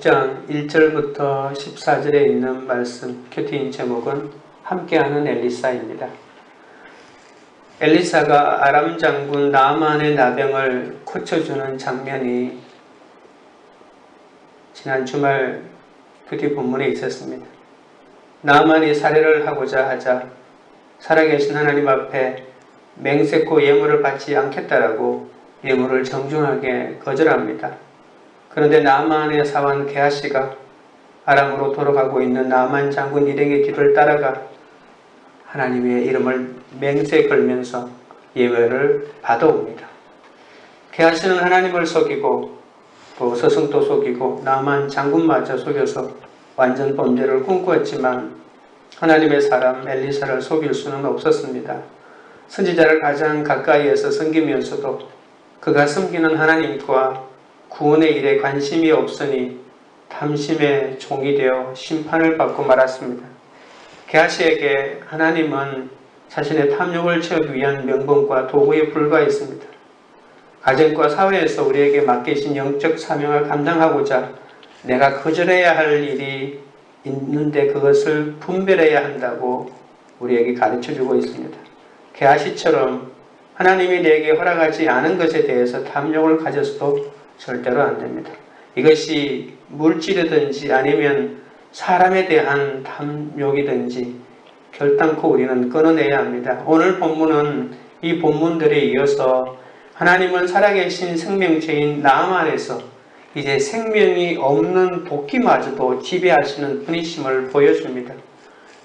6장 1절부터 14절에 있는 말씀 큐티인 제목은 함께하는 엘리사입니다. 엘리사가 아람 장군 나아만의 나병을 고쳐주는 장면이 지난 주말 큐티 본문에 있었습니다. 나아만이 살해를 하고자 하자 살아계신 하나님 앞에 맹세코 예물을 받지 않겠다라고 예물을 정중하게 거절합니다. 그런데 나아만의 사원 게하시가 아람으로 돌아가고 있는 나아만 장군 일행의 뒤를 따라가 하나님의 이름을 맹세 걸면서 예물을 받아옵니다. 게하시는 하나님을 속이고 또 스승도 속이고 나아만 장군마저 속여서 완전 범죄를 꿈꾸었지만 하나님의 사람 엘리사를 속일 수는 없었습니다. 선지자를 가장 가까이에서 섬기면서도 그가 섬기는 하나님과 구원의 일에 관심이 없으니 탐심의 종이 되어 심판을 받고 말았습니다. 게하시에게 하나님은 자신의 탐욕을 채우기 위한 명분과 도구에 불과했습니다. 가정과 사회에서 우리에게 맡기신 영적 사명을 감당하고자 내가 거절해야 할 일이 있는데 그것을 분별해야 한다고 우리에게 가르쳐주고 있습니다. 게하시처럼 하나님이 내게 허락하지 않은 것에 대해서 탐욕을 가져서도 절대로 안 됩니다. 이것이 물질이든지 아니면 사람에 대한 탐욕이든지 결단코 우리는 끊어내야 합니다. 오늘 본문은 이 본문들에 이어서 하나님은 살아계신 생명체인 나아만에서 이제 생명이 없는 도끼마저도 지배하시는 분이심을 보여줍니다.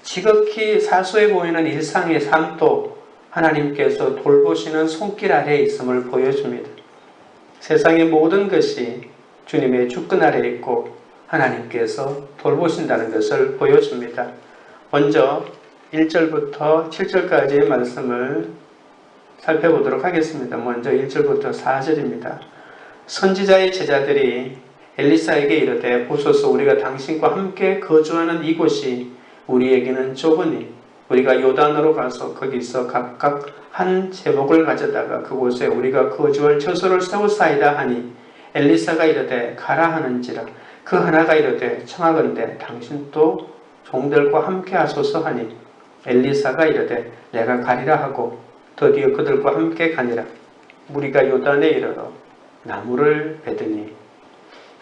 지극히 사소해 보이는 일상의 삶도 하나님께서 돌보시는 손길 아래에 있음을 보여줍니다. 세상의 모든 것이 주님의 주권 아래에 있고 하나님께서 돌보신다는 것을 보여줍니다. 먼저 1절부터 7절까지의 말씀을 살펴보도록 하겠습니다. 먼저 1절부터 4절입니다. 선지자의 제자들이 엘리사에게 이르되 보소서 우리가 당신과 함께 거주하는 이곳이 우리에게는 좁으니 우리가 요단으로 가서 거기서 각각 한 제목을 가져다가 그곳에 우리가 거주할 처소를 세우사이다 하니 엘리사가 이르되 가라 하는지라 그 하나가 이르되 청하건대 당신도 종들과 함께 하소서 하니 엘리사가 이르되 내가 가리라 하고 드디어 그들과 함께 가니라. 무리가 요단에 이르러 나무를 베더니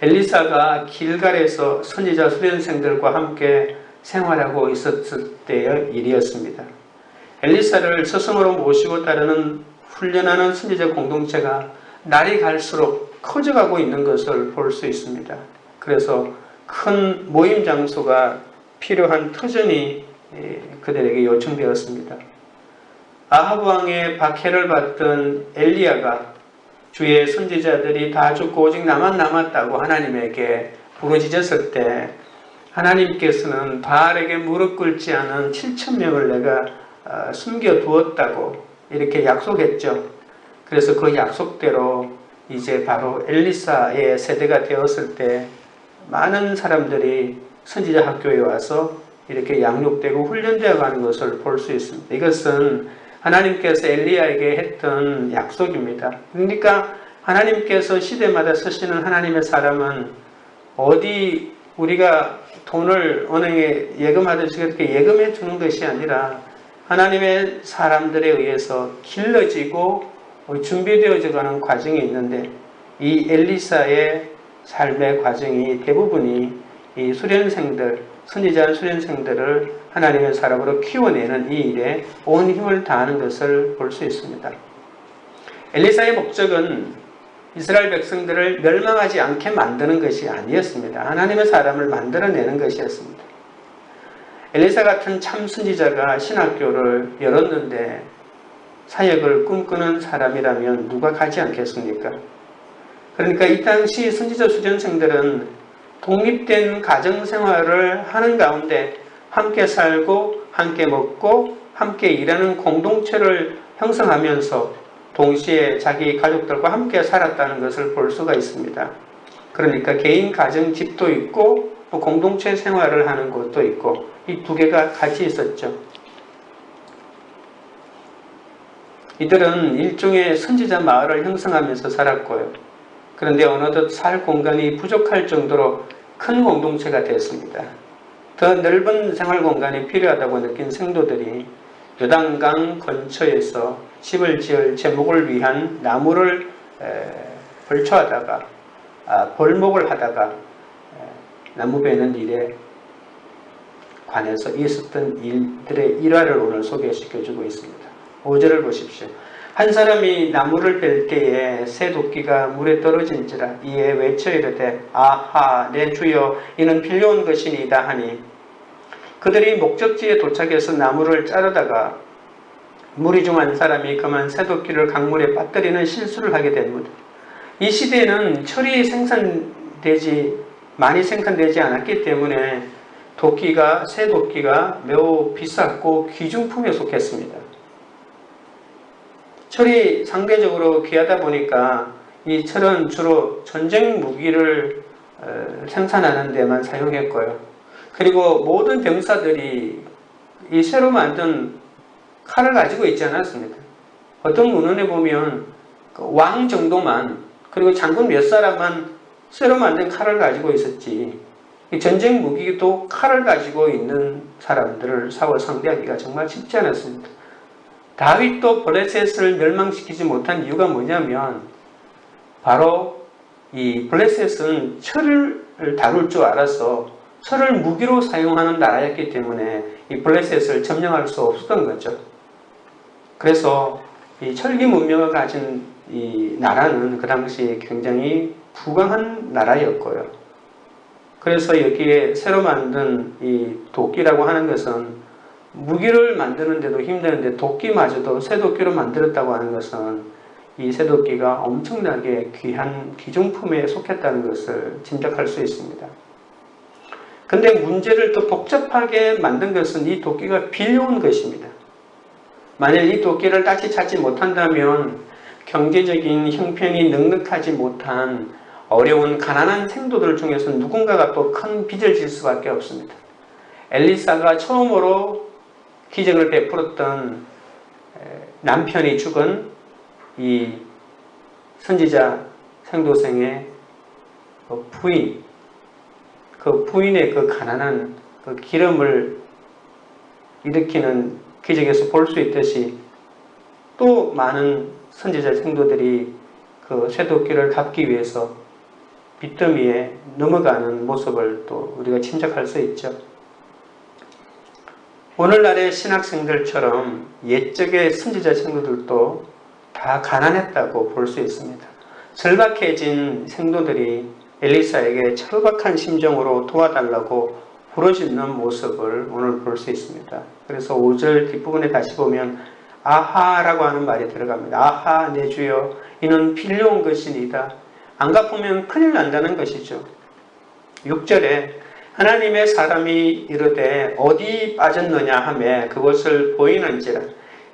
엘리사가 길갈에서 선지자 수련생들과 함께 생활하고 있었을 때의 일이었습니다. 엘리사를 스승으로 모시고 따르는 훈련하는 선지자 공동체가 날이 갈수록 커져가고 있는 것을 볼 수 있습니다. 그래서 큰 모임 장소가 필요한 터전이 그들에게 요청되었습니다. 아합 왕의 박해를 받던 엘리야가 주의 선지자들이 다 죽고 오직 나만 남았다고 하나님에게 부르짖었을 때 하나님께서는 바알에게 무릎 꿇지 않은 7,000명을 내가 숨겨두었다고 이렇게 약속했죠. 그래서 그 약속대로 이제 바로 엘리사의 세대가 되었을 때 많은 사람들이 선지자 학교에 와서 이렇게 양육되고 훈련되어 가는 것을 볼 수 있습니다. 이것은 하나님께서 엘리야에게 했던 약속입니다. 그러니까 하나님께서 시대마다 쓰시는 하나님의 사람은 어디 우리가 돈을 은행에 예금하듯이 그렇게 예금해 주는 것이 아니라 하나님의 사람들에 의해서 길러지고 준비되어져 가는 과정이 있는데 이 엘리사의 삶의 과정이 대부분이 이 수련생들, 선지자 수련생들을 하나님의 사람으로 키워내는 이 일에 온 힘을 다하는 것을 볼 수 있습니다. 엘리사의 목적은 이스라엘 백성들을 멸망하지 않게 만드는 것이 아니었습니다. 하나님의 사람을 만들어내는 것이었습니다. 엘리사 같은 참 선지자가 신학교를 열었는데 사역을 꿈꾸는 사람이라면 누가 가지 않겠습니까? 그러니까 이 당시 선지자 수련생들은 독립된 가정생활을 하는 가운데 함께 살고 함께 먹고 함께 일하는 공동체를 형성하면서 동시에 자기 가족들과 함께 살았다는 것을 볼 수가 있습니다. 그러니까 개인 가정 집도 있고 또 공동체 생활을 하는 곳도 있고 이 두 개가 같이 있었죠. 이들은 일종의 선지자 마을을 형성하면서 살았고요. 그런데 어느덧 살 공간이 부족할 정도로 큰 공동체가 됐습니다. 더 넓은 생활 공간이 필요하다고 느낀 성도들이 요단강 근처에서 집을 지을 제목을 위한 나무를 벌초하다가 벌목을 하다가 나무 베는 일에 관해서 있었던 일들의 일화를 오늘 소개시켜주고 있습니다. 5절을 보십시오. 한 사람이 나무를 벨 때에 새 도끼가 물에 떨어진지라 이에 외쳐 이르되 아하 내 주여 이는 빌려온 것이니이다 하니 그들이 목적지에 도착해서 나무를 자르다가 무리 중 한 사람이 그만 새 도끼를 강물에 빠뜨리는 실수를 하게 됩니다. 이 시대에는 철이 많이 생산되지 않았기 때문에 새 도끼가 매우 비쌌고 귀중품에 속했습니다. 철이 상대적으로 귀하다 보니까 이 철은 주로 전쟁 무기를 생산하는 데만 사용했고요. 그리고 모든 병사들이 이 새로 만든 칼을 가지고 있지 않았습니다. 어떤 문헌에 보면 왕 정도만 그리고 장군 몇 사람만 새로 만든 칼을 가지고 있었지 전쟁 무기도 칼을 가지고 있는 사람들을 싸워 상대하기가 정말 쉽지 않았습니다. 다윗도 블레셋을 멸망시키지 못한 이유가 뭐냐면 바로 이 블레셋은 철을 다룰 줄 알아서 철을 무기로 사용하는 나라였기 때문에 이 블레셋을 점령할 수 없었던 거죠. 그래서 이 철기 문명을 가진 이 나라는 그 당시에 굉장히 부강한 나라였고요. 그래서 여기에 새로 만든 이 도끼라고 하는 것은 무기를 만드는데도 힘드는데 도끼마저도 새 도끼로 만들었다고 하는 것은 이 새 도끼가 엄청나게 귀한 귀중품에 속했다는 것을 짐작할 수 있습니다. 근데 문제를 더 복잡하게 만든 것은 이 도끼가 빌려온 것입니다. 만약 이 도끼를 다시 찾지 못한다면 경제적인 형편이 넉넉하지 못한 어려운 가난한 생도들 중에서 누군가가 또 큰 빚을 질 수밖에 없습니다. 엘리사가 처음으로 기적을 베풀었던 남편이 죽은 이 선지자 생도생의 부인, 그 부인의 그 가난한 그 기름을 일으키는 기적에서 볼 수 있듯이 또 많은 선지자 생도들이 그 쇠도끼를 갚기 위해서 빚더미에 넘어가는 모습을 또 우리가 짐작할 수 있죠. 오늘날의 신학생들처럼 옛적의 선지자 생도들도 다 가난했다고 볼 수 있습니다. 절박해진 생도들이 엘리사에게 절박한 심정으로 도와달라고 부르짖는 모습을 오늘 볼 수 있습니다. 그래서 5절 뒷부분에 다시 보면 아하라고 하는 말이 들어갑니다. 아하 내 주여 이는 빌려온 것이니이다. 안 갚으면 큰일 난다는 것이죠. 6절에 하나님의 사람이 이르되 어디 빠졌느냐 하매 그것을 보이는지라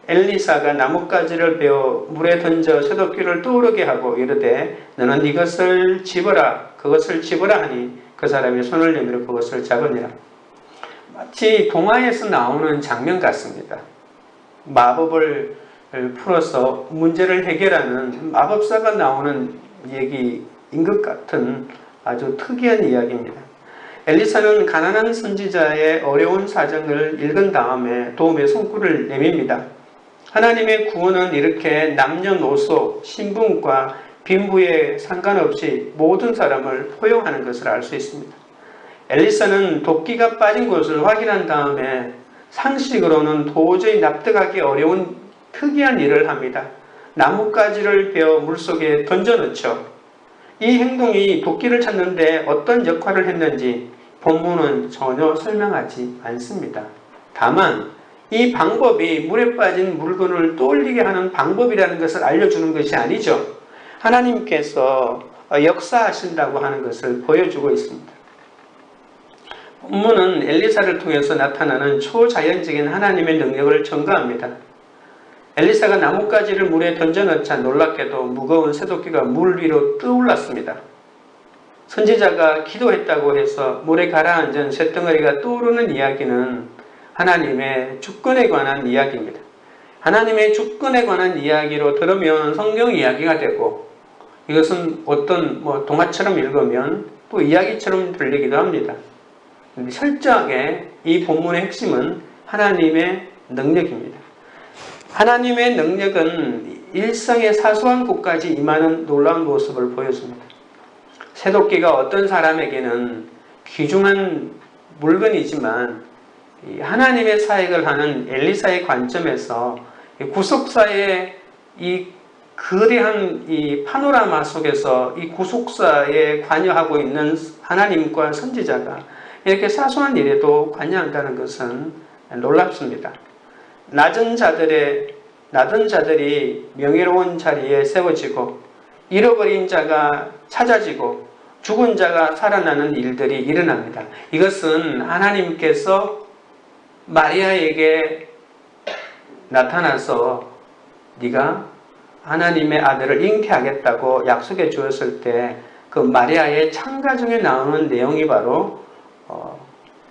엘리사가 나뭇가지를 베어 물에 던져 쇠도끼를 떠오르게 하고 이르되 너는 이것을 집어라 그것을 집어라 하니 그 사람이 손을 내밀어 그것을 잡으니라. 마치 동화에서 나오는 장면 같습니다. 마법을 풀어서 문제를 해결하는 마법사가 나오는 얘기인 것 같은 아주 특이한 이야기입니다. 엘리사는 가난한 선지자의 어려운 사정을 읽은 다음에 도움의 손길을 내밉니다. 하나님의 구원은 이렇게 남녀노소, 신분과 빈부에 상관없이 모든 사람을 포용하는 것을 알 수 있습니다. 엘리사는 도끼가 빠진 것을 확인한 다음에 상식으로는 도저히 납득하기 어려운 특이한 일을 합니다. 나뭇가지를 베어 물속에 던져넣죠. 이 행동이 도끼를 찾는데 어떤 역할을 했는지 본문은 전혀 설명하지 않습니다. 다만 이 방법이 물에 빠진 물건을 떠올리게 하는 방법이라는 것을 알려주는 것이 아니죠. 하나님께서 역사하신다고 하는 것을 보여주고 있습니다. 본문은 엘리사를 통해서 나타나는 초자연적인 하나님의 능력을 전가합니다. 엘리사가 나뭇가지를 물에 던져넣자 놀랍게도 무거운 쇠도끼가 물 위로 떠올랐습니다. 선지자가 기도했다고 해서 물에 가라앉은 쇳덩어리가 떠오르는 이야기는 하나님의 주권에 관한 이야기입니다. 하나님의 주권에 관한 이야기로 들으면 성경 이야기가 되고 이것은 어떤 동화처럼 읽으면 또 이야기처럼 들리기도 합니다. 근데 철저하게 이 본문의 핵심은 하나님의 능력입니다. 하나님의 능력은 일상의 사소한 곳까지 임하는 놀라운 모습을 보여줍니다. 새도끼가 어떤 사람에게는 귀중한 물건이지만 하나님의 사역을 하는 엘리사의 관점에서 구속사의 이 거대한 이 파노라마 속에서 이 구속사에 관여하고 있는 하나님과 선지자가 이렇게 사소한 일에도 관여한다는 것은 놀랍습니다. 낮은 자들이 명예로운 자리에 세워지고 잃어버린 자가 찾아지고 죽은 자가 살아나는 일들이 일어납니다. 이것은 하나님께서 마리아에게 나타나서 네가 하나님의 아들을 잉태하겠다고 약속해 주었을 때 그 마리아의 창가 중에 나오는 내용이 바로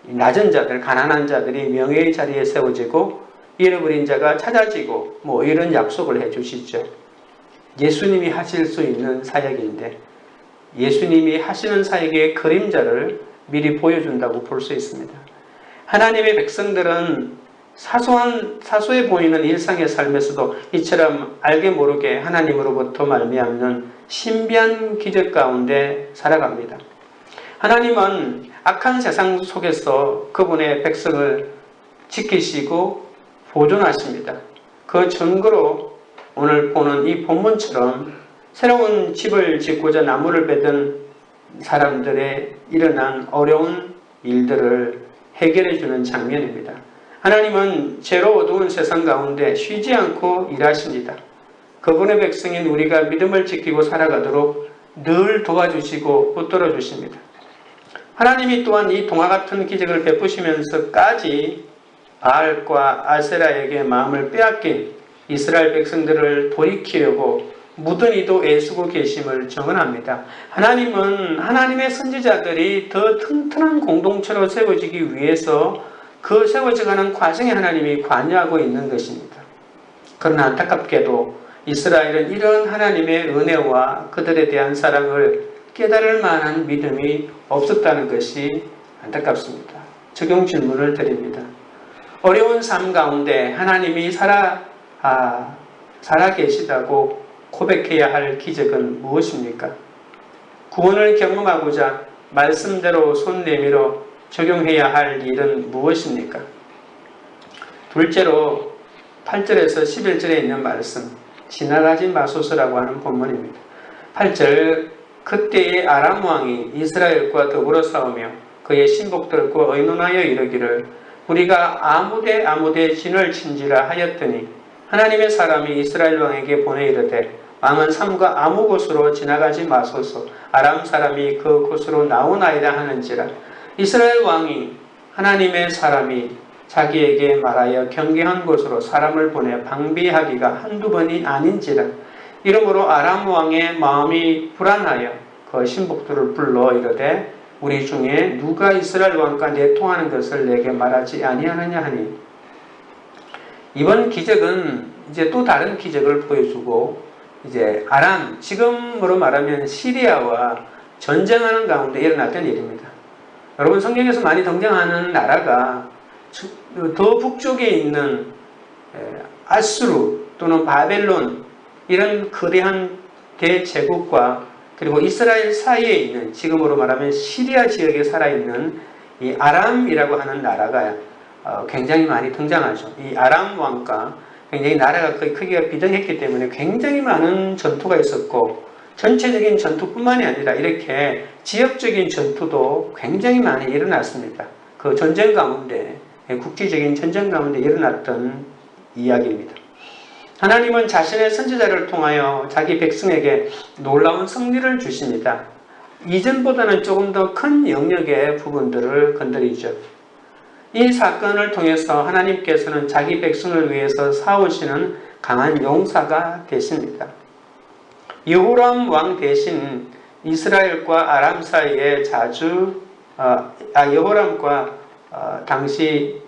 낮은 자들, 가난한 자들이 명예의 자리에 세워지고 잃어버린 자가 찾아지고 뭐 이런 약속을 해 주시죠. 예수님이 하실 수 있는 사역인데 예수님이 하시는 사역의 그림자를 미리 보여준다고 볼 수 있습니다. 하나님의 백성들은 사소해 보이는 일상의 삶에서도 이처럼 알게 모르게 하나님으로부터 말미암는 신비한 기적 가운데 살아갑니다. 하나님은 악한 세상 속에서 그분의 백성을 지키시고 보존하십니다. 그 증거로 오늘 보는 이 본문처럼 새로운 집을 짓고자 나무를 베던 사람들의 일어난 어려운 일들을 해결해 주는 장면입니다. 하나님은 죄로 어두운 세상 가운데 쉬지 않고 일하십니다. 그분의 백성인 우리가 믿음을 지키고 살아가도록 늘 도와주시고 붙들어 주십니다. 하나님이 또한 이 동화 같은 기적을 베푸시면서까지 바알과 아세라에게 마음을 빼앗긴 이스라엘 백성들을 돌이키려고 무던히도 애쓰고 계심을 증언합니다. 하나님은 하나님의 선지자들이 더 튼튼한 공동체로 세워지기 위해서 그 세워져가는 과정에 하나님이 관여하고 있는 것입니다. 그러나 안타깝게도 이스라엘은 이런 하나님의 은혜와 그들에 대한 사랑을 깨달을 만한 믿음이 없었다는 것이 안타깝습니다. 적용 질문을 드립니다. 어려운 삶 가운데 하나님이 살아 계시다고 고백해야 할 기적은 무엇입니까? 구원을 경험하고자 말씀대로 손 내밀어 적용해야 할 일은 무엇입니까? 둘째로 8절에서 11절에 있는 말씀, 지나가지 마소서라고 하는 본문입니다. 8절, 그때의 아람 왕이 이스라엘과 더불어 싸우며 그의 신복들과 의논하여 이르기를 우리가 아무데 진을 친지라 하였더니 하나님의 사람이 이스라엘 왕에게 보내 이르되 왕은 삼가 아무 곳으로 지나가지 마소서 아람 사람이 그 곳으로 나오나이다 하는지라. 이스라엘 왕이 하나님의 사람이 자기에게 말하여 경계한 곳으로 사람을 보내 방비하기가 한두 번이 아닌지라. 이러므로 아람 왕의 마음이 불안하여 그 신복들을 불러 이르되 우리 중에 누가 이스라엘 왕과 내통하는 것을 내게 말하지 아니하느냐 하니. 이번 기적은 이제 또 다른 기적을 보여주고 이제 아람, 지금으로 말하면 시리아와 전쟁하는 가운데 일어났던 일입니다. 여러분 성경에서 많이 등장하는 나라가 더 북쪽에 있는 아수르 또는 바벨론 이런 거대한 대제국과 그리고 이스라엘 사이에 있는 지금으로 말하면 시리아 지역에 살아있는 이 아람이라고 하는 나라가 굉장히 많이 등장하죠. 이 아람 왕과 굉장히 나라가 거의 크기가 비등했기 때문에 굉장히 많은 전투가 있었고 전체적인 전투뿐만이 아니라 이렇게 지역적인 전투도 굉장히 많이 일어났습니다. 그 전쟁 가운데 국지적인 전쟁 가운데 일어났던 이야기입니다. 하나님은 자신의 선지자를 통하여 자기 백성에게 놀라운 승리를 주십니다. 이전보다는 조금 더 큰 영역의 부분들을 건드리죠. 이 사건을 통해서 하나님께서는 자기 백성을 위해서 싸우시는 강한 용사가 되십니다. 여호람 왕 대신 이스라엘과 아람 사이에 여호람과 당시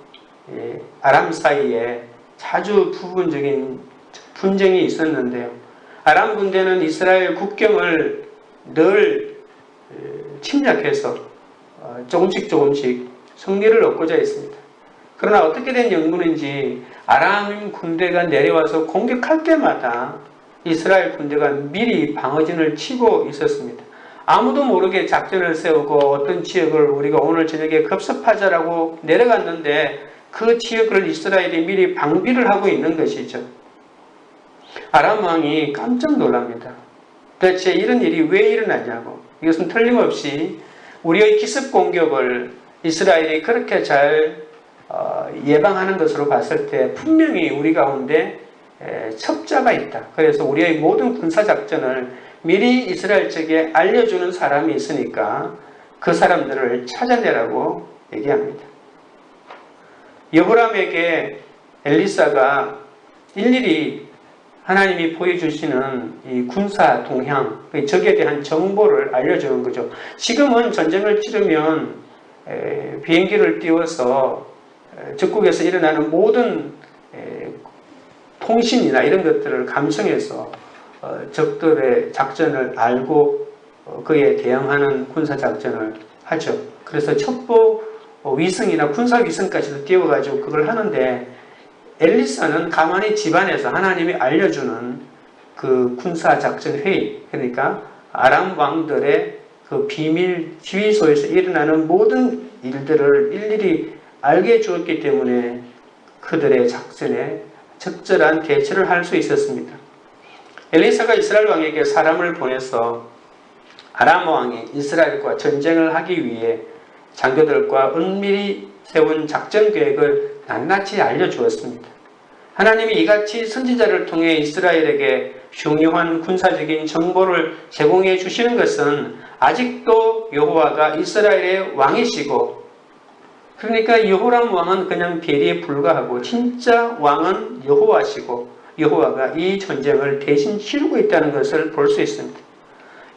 아람 사이에 자주 부분적인 분쟁이 있었는데요. 아람 군대는 이스라엘 국경을 늘 침략해서 조금씩 승리를 얻고자 했습니다. 그러나 어떻게 된 연문인지 아람 군대가 내려와서 공격할 때마다 이스라엘 군대가 미리 방어진을 치고 있었습니다. 아무도 모르게 작전을 세우고 어떤 지역을 우리가 오늘 저녁에 급습하자라고 내려갔는데 그 지역을 이스라엘이 미리 방비를 하고 있는 것이죠. 아람 왕이 깜짝 놀랍니다. 도대체 이런 일이 왜 일어나냐고. 이것은 틀림없이 우리의 기습 공격을 이스라엘이 그렇게 잘 예방하는 것으로 봤을 때 분명히 우리 가운데 첩자가 있다. 그래서 우리의 모든 군사작전을 미리 이스라엘 측에 알려주는 사람이 있으니까 그 사람들을 찾아내라고 얘기합니다. 여호람에게 엘리사가 일일이 하나님이 보여주시는 이 군사 동향, 적에 대한 정보를 알려주는 거죠. 지금은 전쟁을 치르면 비행기를 띄워서 적국에서 일어나는 모든 통신이나 이런 것들을 감청해서 적들의 작전을 알고 그에 대응하는 군사작전을 하죠. 그래서 첩보 위성이나 군사위성까지도 띄워가지고 그걸 하는데 엘리사는 가만히 집안에서 하나님이 알려주는 그 군사작전 회의, 그러니까 아람 왕들의 그 비밀 지휘소에서 일어나는 모든 일들을 일일이 알게 해주었기 때문에 그들의 작전에 적절한 대처를 할 수 있었습니다. 엘리사가 이스라엘 왕에게 사람을 보내서 아람 왕이 이스라엘과 전쟁을 하기 위해 장교들과 은밀히 세운 작전 계획을 낱낱이 알려주었습니다. 하나님이 이같이 선지자를 통해 이스라엘에게 중요한 군사적인 정보를 제공해 주시는 것은 아직도 여호와가 이스라엘의 왕이시고, 그러니까 여호람 왕은 그냥 대리에 불과하고 진짜 왕은 여호와시고 여호와가 이 전쟁을 대신 치르고 있다는 것을 볼 수 있습니다.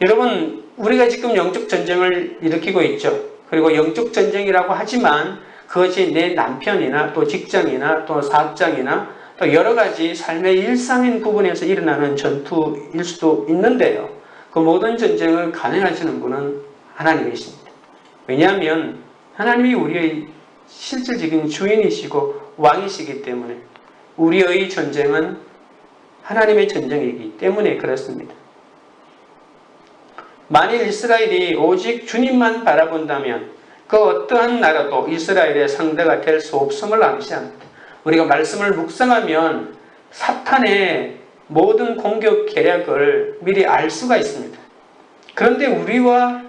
여러분, 우리가 지금 영적 전쟁을 일으키고 있죠. 그리고 영적 전쟁이라고 하지만 그것이 내 남편이나 또 직장이나 또 사업장이나 또 여러 가지 삶의 일상인 부분에서 일어나는 전투일 수도 있는데요. 그 모든 전쟁을 가능하시는 분은 하나님이십니다. 왜냐하면 하나님이 우리의 실질적인 주인이시고 왕이시기 때문에 우리의 전쟁은 하나님의 전쟁이기 때문에 그렇습니다. 만일 이스라엘이 오직 주님만 바라본다면 그 어떠한 나라도 이스라엘의 상대가 될 수 없음을 암시합니다. 우리가 말씀을 묵상하면 사탄의 모든 공격 계략을 미리 알 수가 있습니다. 그런데 우리와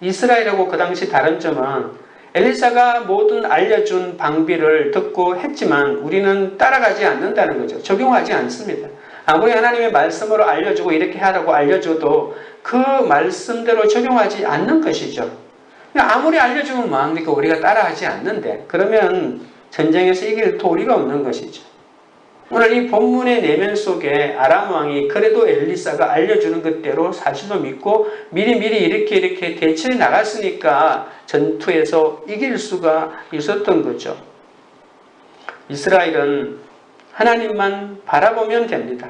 이스라엘하고 그 당시 다른 점은 엘리사가 모든 알려준 방비를 듣고 했지만 우리는 따라가지 않는다는 거죠. 적용하지 않습니다. 아무리 하나님의 말씀으로 알려주고 이렇게 하라고 알려줘도 그 말씀대로 적용하지 않는 것이죠. 아무리 알려주면 뭐합니까? 우리가 따라하지 않는데 그러면 전쟁에서 이길 도리가 없는 것이죠. 오늘 이 본문의 내면 속에 아람 왕이 그래도 엘리사가 알려주는 것대로 사실로 믿고 미리미리 이렇게 대처해 나갔으니까 전투에서 이길 수가 있었던 거죠. 이스라엘은 하나님만 바라보면 됩니다.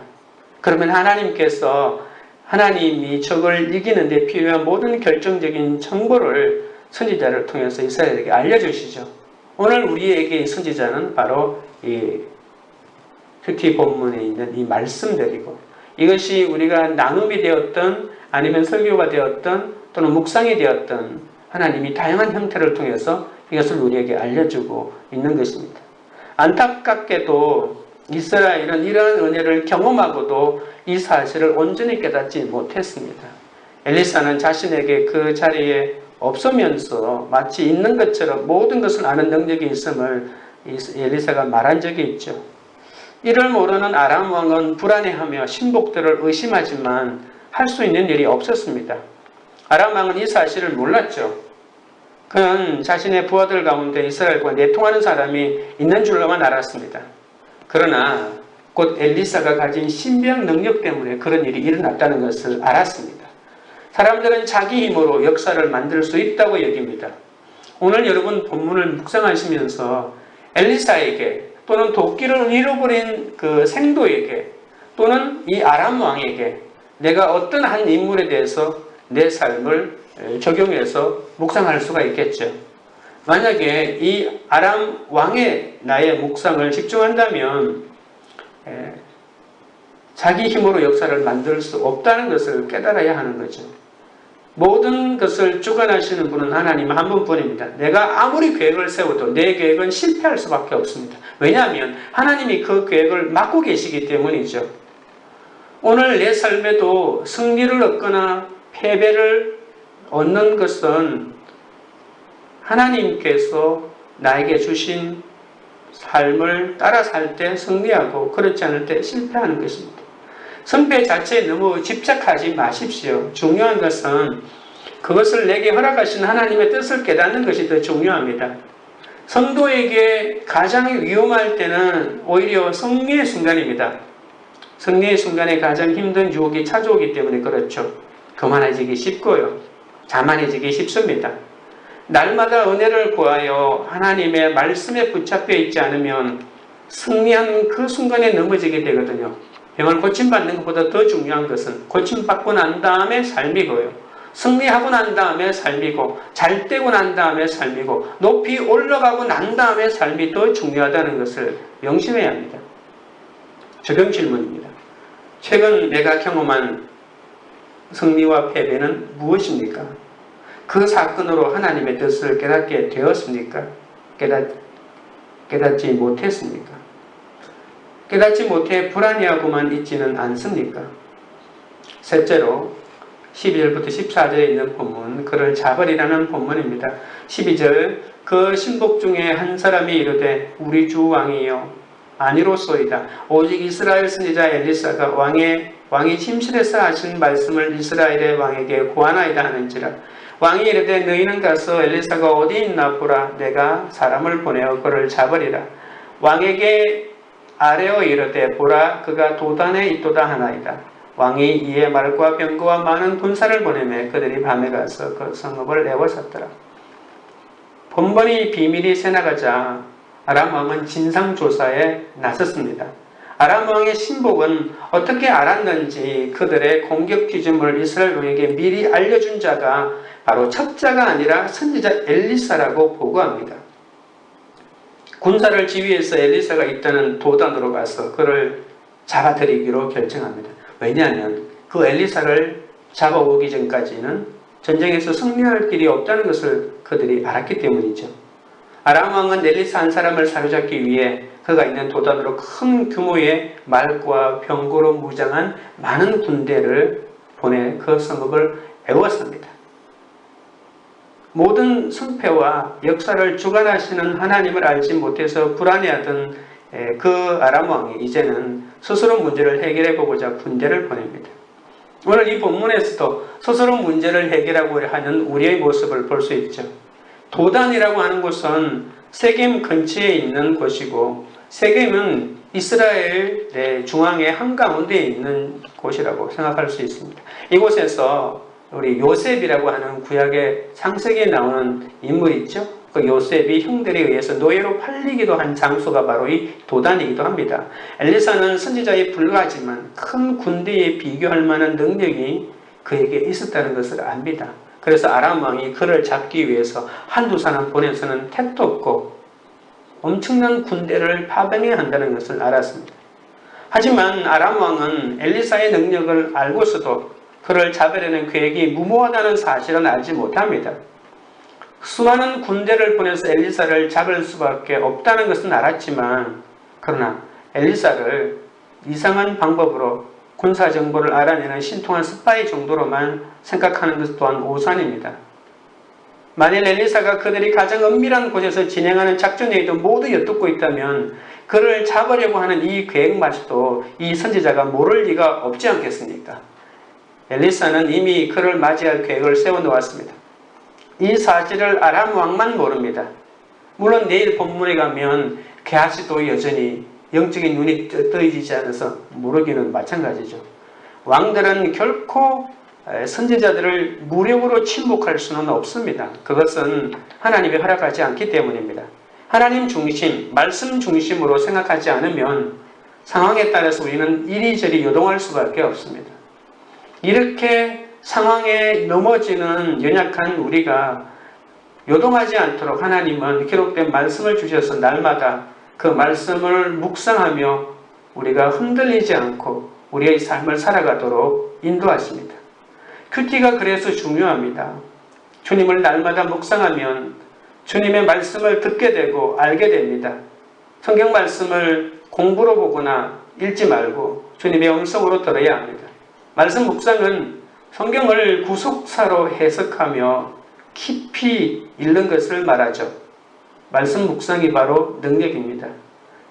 그러면 하나님께서 하나님이 적을 이기는 데 필요한 모든 결정적인 정보를 선지자를 통해서 이스라엘에게 알려주시죠. 오늘 우리에게 이 선지자는 바로 이 큐티 본문에 있는 이 말씀들이고, 이것이 우리가 나눔이 되었던 아니면 설교가 되었던 또는 묵상이 되었던 하나님이 다양한 형태를 통해서 이것을 우리에게 알려주고 있는 것입니다. 안타깝게도 이스라엘은 이러한 은혜를 경험하고도 이 사실을 온전히 깨닫지 못했습니다. 엘리사는 자신에게 그 자리에 없으면서 마치 있는 것처럼 모든 것을 아는 능력이 있음을 엘리사가 말한 적이 있죠. 이를 모르는 아람 왕은 불안해하며 신복들을 의심하지만 할 수 있는 일이 없었습니다. 아람 왕은 이 사실을 몰랐죠. 그는 자신의 부하들 가운데 이스라엘과 내통하는 사람이 있는 줄로만 알았습니다. 그러나 곧 엘리사가 가진 신비한 능력 때문에 그런 일이 일어났다는 것을 알았습니다. 사람들은 자기 힘으로 역사를 만들 수 있다고 여깁니다. 오늘 여러분 본문을 묵상하시면서 엘리사에게 또는 도끼를 잃어버린 그 생도에게 또는 이 아람 왕에게 내가 어떤 한 인물에 대해서 내 삶을 적용해서 묵상할 수가 있겠죠. 만약에 이 아람 왕의 나의 묵상을 집중한다면 자기 힘으로 역사를 만들 수 없다는 것을 깨달아야 하는 거죠. 모든 것을 주관하시는 분은 하나님 한 분뿐입니다. 내가 아무리 계획을 세워도 내 계획은 실패할 수밖에 없습니다. 왜냐하면 하나님이 그 계획을 맡고 계시기 때문이죠. 오늘 내 삶에도 승리를 얻거나 패배를 얻는 것은 하나님께서 나에게 주신 삶을 따라 살 때 승리하고 그렇지 않을 때 실패하는 것입니다. 승패 자체에 너무 집착하지 마십시오. 중요한 것은 그것을 내게 허락하신 하나님의 뜻을 깨닫는 것이 더 중요합니다. 성도에게 가장 위험할 때는 오히려 승리의 순간입니다. 승리의 순간에 가장 힘든 유혹이 찾아오기 때문에 그렇죠. 교만해지기 쉽고요. 자만해지기 쉽습니다. 날마다 은혜를 구하여 하나님의 말씀에 붙잡혀 있지 않으면 승리한 그 순간에 넘어지게 되거든요. 병을 고침받는 것보다 더 중요한 것은 고침받고 난 다음에 삶이고요. 승리하고 난 다음에 삶이고 잘 되고 난 다음에 삶이고 높이 올라가고 난 다음에 삶이 더 중요하다는 것을 명심해야 합니다. 적용 질문입니다. 최근 내가 경험한 승리와 패배는 무엇입니까? 그 사건으로 하나님의 뜻을 깨닫게 되었습니까? 깨닫지 못했습니까? 깨닫지 못해 불안해하고만 있지는 않습니까? 셋째로 12절부터 14절에 있는 본문, 그를 잡으리라는 본문입니다. 12절, 그 신복 중에 한 사람이 이르되 우리 주 왕이여 아니로소이다. 오직 이스라엘 선지자 엘리사가 왕이 침실에서 하신 말씀을 이스라엘의 왕에게 고하나이다 하는지라. 왕이 이르되 너희는 가서 엘리사가 어디 있나 보라. 내가 사람을 보내어 그를 잡으리라. 왕에게 아뢰어 이르되 보라 그가 도단에 있도다 하나이다. 왕이 이에 말과 병거와 많은 군사를 보내매 그들이 밤에 가서 그 성읍을 에워쌌더라. 번번이 비밀이 새나가자 아람 왕은 진상조사에 나섰습니다. 아람 왕의 신복은 어떻게 알았는지 그들의 공격 기준을 이스라엘 왕에게 미리 알려준 자가 바로 첩자가 아니라 선지자 엘리사라고 보고합니다. 군사를 지휘해서 엘리사가 있다는 도단으로 가서 그를 잡아들이기로 결정합니다. 왜냐하면 그 엘리사를 잡아오기 전까지는 전쟁에서 승리할 길이 없다는 것을 그들이 알았기 때문이죠. 아람 왕은 엘리사 한 사람을 사로잡기 위해 그가 있는 도단으로 큰 규모의 말과 병거로 무장한 많은 군대를 보내 그 성읍을 에웠습니다. 모든 승패와 역사를 주관하시는 하나님을 알지 못해서 불안해하던 그 아람 왕이 이제는 스스로 문제를 해결해 보고자 군대를 보냅니다. 오늘 이 본문에서도 스스로 문제를 해결하고 하는 우리의 모습을 볼 수 있죠. 도단이라고 하는 곳은 세겜 근처에 있는 곳이고 세겜은 이스라엘의 중앙의 한가운데에 있는 곳이라고 생각할 수 있습니다. 이곳에서 우리 요셉이라고 하는 구약의 창세기에 나오는 인물이 있죠. 그 요셉이 형들에 의해서 노예로 팔리기도 한 장소가 바로 이 도단이기도 합니다. 엘리사는 선지자에 불과하지만 큰 군대에 비교할 만한 능력이 그에게 있었다는 것을 압니다. 그래서 아람 왕이 그를 잡기 위해서 한두 사람 보내서는 택도 없고 엄청난 군대를 파병해야 한다는 것을 알았습니다. 하지만 아람 왕은 엘리사의 능력을 알고서도 그를 잡으려는 계획이 무모하다는 사실은 알지 못합니다. 수많은 군대를 보내서 엘리사를 잡을 수밖에 없다는 것은 알았지만 그러나 엘리사를 이상한 방법으로 군사정보를 알아내는 신통한 스파이 정도로만 생각하는 것 또한 오산입니다. 만일 엘리사가 그들이 가장 은밀한 곳에서 진행하는 작전회의도 모두 엿듣고 있다면 그를 잡으려고 하는 이 계획마저도 이 선지자가 모를 리가 없지 않겠습니까? 엘리사는 이미 그를 맞이할 계획을 세워놓았습니다. 이 사실을 아람 왕만 모릅니다. 물론 내일 본문에 가면 게하시도 여전히 영적인 눈이 뜨이지 않아서 모르기는 마찬가지죠. 왕들은 결코 선지자들을 무력으로 침묵할 수는 없습니다. 그것은 하나님이 허락하지 않기 때문입니다. 하나님 중심, 말씀 중심으로 생각하지 않으면 상황에 따라서 우리는 이리저리 요동할 수밖에 없습니다. 이렇게 상황에 넘어지는 연약한 우리가 요동하지 않도록 하나님은 기록된 말씀을 주셔서 날마다 그 말씀을 묵상하며 우리가 흔들리지 않고 우리의 삶을 살아가도록 인도하십니다. 큐티가 그래서 중요합니다. 주님을 날마다 묵상하면 주님의 말씀을 듣게 되고 알게 됩니다. 성경 말씀을 공부로 보거나 읽지 말고 주님의 음성으로 들어야 합니다. 말씀 묵상은 성경을 구속사로 해석하며 깊이 읽는 것을 말하죠. 말씀 묵상이 바로 능력입니다.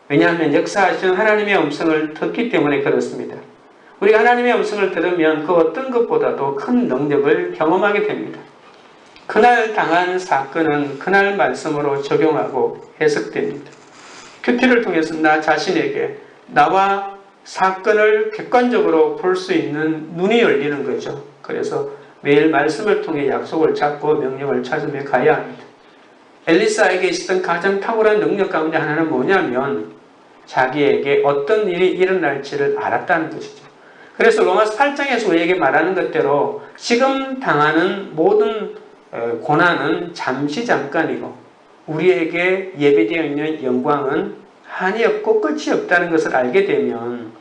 왜냐하면 역사하시는 하나님의 음성을 듣기 때문에 그렇습니다. 우리가 하나님의 음성을 들으면 그 어떤 것보다도 큰 능력을 경험하게 됩니다. 그날 당한 사건은 그날 말씀으로 적용하고 해석됩니다. 큐티를 통해서 나 자신에게 나와 사건을 객관적으로 볼 수 있는 눈이 열리는 거죠. 그래서 매일 말씀을 통해 약속을 잡고 명령을 찾으며 가야 합니다. 엘리사에게 있었던 가장 탁월한 능력 가운데 하나는 뭐냐면 자기에게 어떤 일이 일어날지를 알았다는 것이죠. 그래서 로마서 8장에서 우리에게 말하는 것대로 지금 당하는 모든 고난은 잠시 잠깐이고 우리에게 예비되어 있는 영광은 한이 없고 끝이 없다는 것을 알게 되면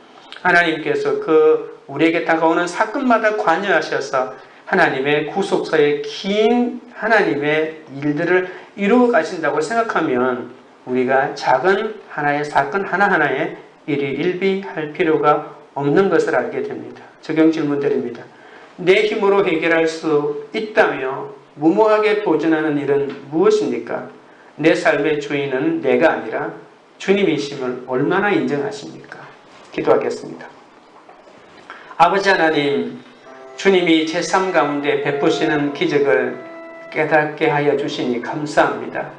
하나님께서 그 우리에게 다가오는 사건마다 관여하셔서 하나님의 구속사의 긴 하나님의 일들을 이루어 가신다고 생각하면 우리가 작은 하나의 사건 하나하나에 일이 일비할 필요가 없는 것을 알게 됩니다. 적용 질문 드립니다. 내 힘으로 해결할 수 있다며 무모하게 도전하는 일은 무엇입니까? 내 삶의 주인은 내가 아니라 주님이심을 얼마나 인정하십니까? 기도하겠습니다. 아버지 하나님, 주님이 제 삶 가운데 베푸시는 기적을 깨닫게 하여 주시니 감사합니다.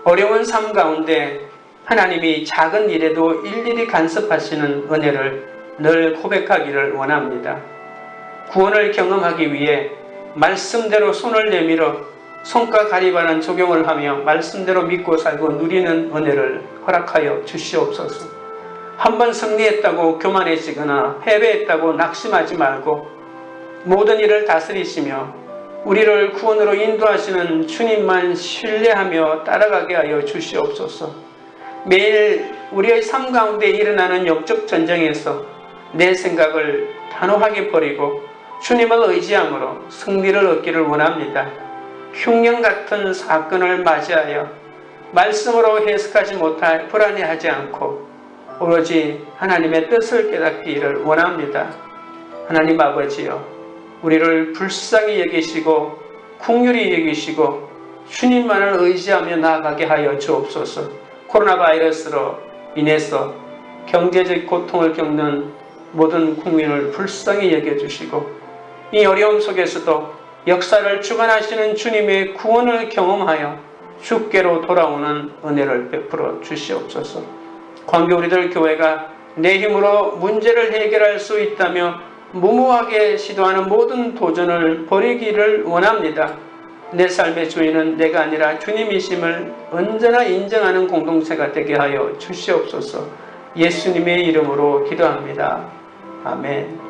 어려운 삶 가운데 하나님이 작은 일에도 일일이 간섭하시는 은혜를 늘 고백하기를 원합니다. 구원을 경험하기 위해 말씀대로 손을 내밀어 손과 가리바는 적용을 하며 말씀대로 믿고 살고 누리는 은혜를 허락하여 주시옵소서. 한번 승리했다고 교만해지거나 패배했다고 낙심하지 말고 모든 일을 다스리시며 우리를 구원으로 인도하시는 주님만 신뢰하며 따라가게 하여 주시옵소서. 매일 우리의 삶 가운데 일어나는 영적 전쟁에서 내 생각을 단호하게 버리고 주님을 의지함으로 승리를 얻기를 원합니다. 흉년 같은 사건을 맞이하여 말씀으로 해석하지 못해 불안해하지 않고 오로지 하나님의 뜻을 깨닫기를 원합니다. 하나님 아버지여, 우리를 불쌍히 여기시고 긍휼히 여기시고 주님만을 의지하며 나아가게 하여 주옵소서. 코로나 바이러스로 인해서 경제적 고통을 겪는 모든 국민을 불쌍히 여겨주시고 이 어려움 속에서도 역사를 주관하시는 주님의 구원을 경험하여 주께로 돌아오는 은혜를 베풀어 주시옵소서. 관계 우리들 교회가 내 힘으로 문제를 해결할 수 있다며 무모하게 시도하는 모든 도전을 버리기를 원합니다. 내 삶의 주인은 내가 아니라 주님이심을 언제나 인정하는 공동체가 되게 하여 주시옵소서. 예수님의 이름으로 기도합니다. 아멘.